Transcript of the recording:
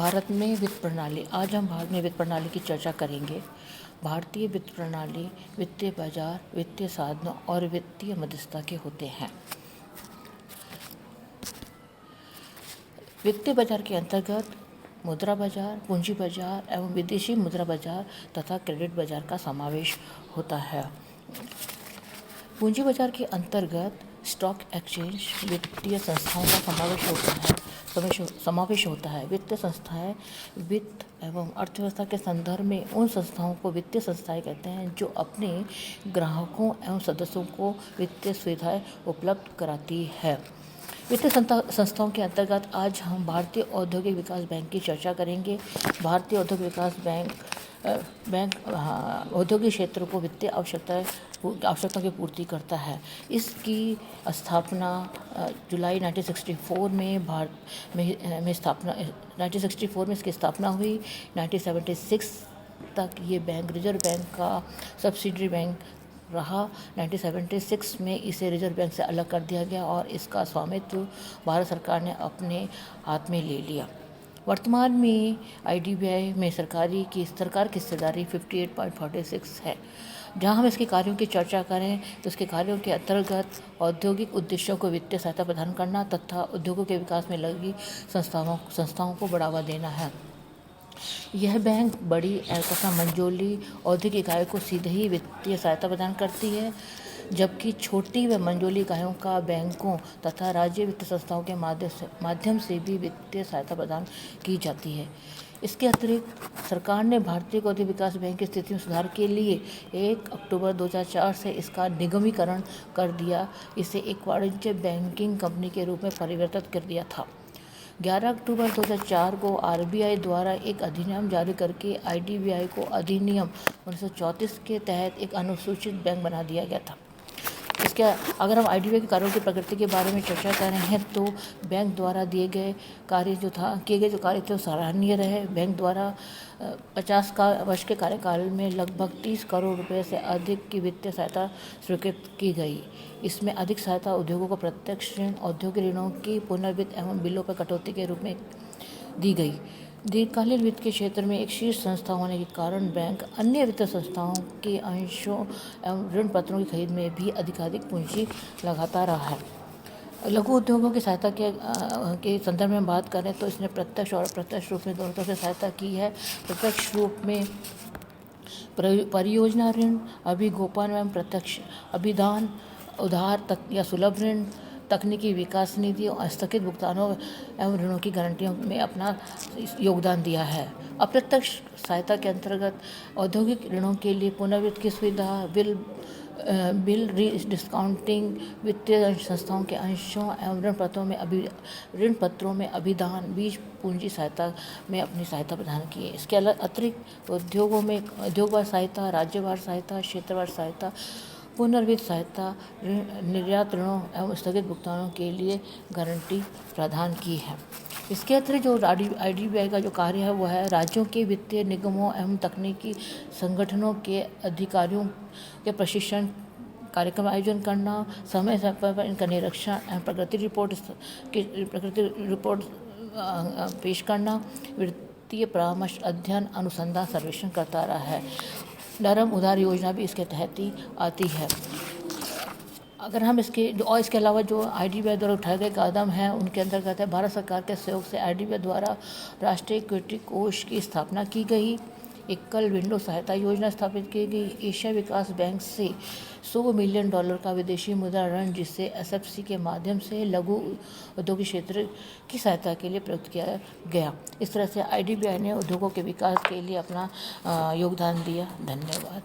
भारत में वित्त प्रणाली। आज हम भारत में वित्त प्रणाली की चर्चा करेंगे। भारतीय वित्त प्रणाली वित्तीय बाजार, वित्तीय साधनों और वित्तीय मध्यस्थता के होते हैं। वित्तीय बाजार के अंतर्गत मुद्रा बाजार, पूंजी बाजार एवं विदेशी मुद्रा बाजार तथा क्रेडिट बाजार का समावेश होता है। पूंजी बाजार के अंतर्गत स्टॉक एक्सचेंज वित्तीय संस्थाओं का समावेश होता है। वित्तीय संस्थाएं वित्त एवं अर्थव्यवस्था के संदर्भ में उन संस्थाओं को वित्तीय संस्थाएं कहते हैं जो अपने ग्राहकों एवं सदस्यों को वित्तीय सुविधाएं उपलब्ध कराती है। वित्तीय संस्थाओं के अंतर्गत आज हम भारतीय औद्योगिक विकास बैंक की चर्चा करेंगे। भारतीय औद्योगिक विकास बैंक औद्योगिक क्षेत्र को वित्तीय आवश्यकताओं की पूर्ति करता है। इसकी स्थापना जुलाई 1964 में इसकी स्थापना हुई। 1976 तक ये बैंक रिजर्व बैंक का सब्सिडरी बैंक रहा। 1976 में इसे रिजर्व बैंक से अलग कर दिया गया और इसका स्वामित्व भारत सरकार ने अपने हाथ में ले लिया। वर्तमान में IDBI में सरकार की हिस्सेदारी 58.46 है। जहां हम इसके कार्यों की चर्चा करें तो इसके कार्यों के अंतर्गत औद्योगिक उद्देश्यों को वित्तीय सहायता प्रदान करना तथा उद्योगों के विकास में लगी संस्थाओं को बढ़ावा देना है। यह बैंक बड़ी तथा मंझोली औद्योगिक इकाइयों को सीधे ही वित्तीय सहायता प्रदान करती है, जबकि छोटी व मंझोली इकाइयों का बैंकों तथा राज्य वित्तीय संस्थाओं के माध्यम से भी वित्तीय सहायता प्रदान की जाती है। इसके अतिरिक्त सरकार ने भारतीय औद्योगिक विकास बैंक की स्थिति में सुधार के लिए 1 अक्टूबर 2004 से इसका निगमीकरण कर दिया। इसे एक वाणिज्य बैंकिंग कंपनी के रूप में परिवर्तित कर दिया था। 11 अक्टूबर 2004 को RBI द्वारा एक अधिनियम जारी करके IDBI को अधिनियम 1934 के तहत एक अनुसूचित बैंक बना दिया गया था। इसके अगर हम IDBI के कार्यों की प्रकृति के बारे में चर्चा कर रहे हैं तो बैंक द्वारा किए गए कार्य थे सराहनीय रहे। बैंक द्वारा 50 वर्ष के कार्यकाल में लगभग 30 करोड़ रुपए से अधिक की वित्तीय सहायता स्वीकृत की गई। इसमें अधिक सहायता उद्योगों को प्रत्यक्ष ऋण, औद्योगिक ऋणों की पुनर्वित्त एवं बिलों पर कटौती के रूप में दी गई। दीर्घकालीन वित्त के क्षेत्र में एक शीर्ष संस्था होने के कारण बैंक अन्य वित्तीय संस्थाओं के अंशों एवं ऋण पत्रों की खरीद में भी अधिकाधिक पूंजी लगाता रहा है। लघु उद्योगों की सहायता के संदर्भ में बात करें तो इसने प्रत्यक्ष और अप्रत्यक्ष रूप में दोनों तरह से सहायता की है। प्रत्यक्ष रूप में परियोजना ऋण, अभिगोपन एवं प्रत्यक्ष अभिदान, उधार या सुलभ ऋण, तकनीकी विकास निधि और स्थगित भुगतानों एवं ऋणों की गारंटियों में अपना योगदान दिया है। अप्रत्यक्ष सहायता के अंतर्गत औद्योगिक ऋणों के लिए पुनर्वित्त की सुविधा, बिल डिस्काउंटिंग, वित्तीय संस्थाओं के अंशों एवं ऋण पत्रों में अभिदान, बीज पूंजी सहायता में अपनी सहायता प्रदान की है। इसके अतिरिक्त उद्योगों में उद्योगवार सहायता, राज्यवार सहायता, क्षेत्रवार सहायता, पुनर्वित्त सहायता, निर्यात ऋणों एवं स्थगित भुगतानों के लिए गारंटी प्रदान की है। इसके अतिरिक्त जो IDBI का जो कार्य है वो है राज्यों के वित्तीय निगमों एवं तकनीकी संगठनों के अधिकारियों के प्रशिक्षण कार्यक्रम आयोजन करना, समय पर इनका निरीक्षण एवं प्रगति रिपोर्ट पेश करना, वित्तीय परामर्श, अध्ययन, अनुसंधान, सर्वेक्षण करता रहा है। नरम उधार योजना भी इसके तहत ही आती है। अगर हम इसके अलावा जो IDBI द्वारा उठाए गए कदम हैं उनके अंतर्गत है भारत सरकार के सहयोग से IDBI द्वारा राष्ट्रीय इक्विटी कोष की स्थापना की गई। एकल विंडो सहायता योजना स्थापित की गई। एशिया विकास बैंक से $100 मिलियन का विदेशी मुद्रा ऋण, जिसे SFC के माध्यम से लघु औद्योगिक क्षेत्र की सहायता के लिए प्रयुक्त किया गया। इस तरह से IDBI ने उद्योगों के विकास के लिए अपना योगदान दिया। धन्यवाद।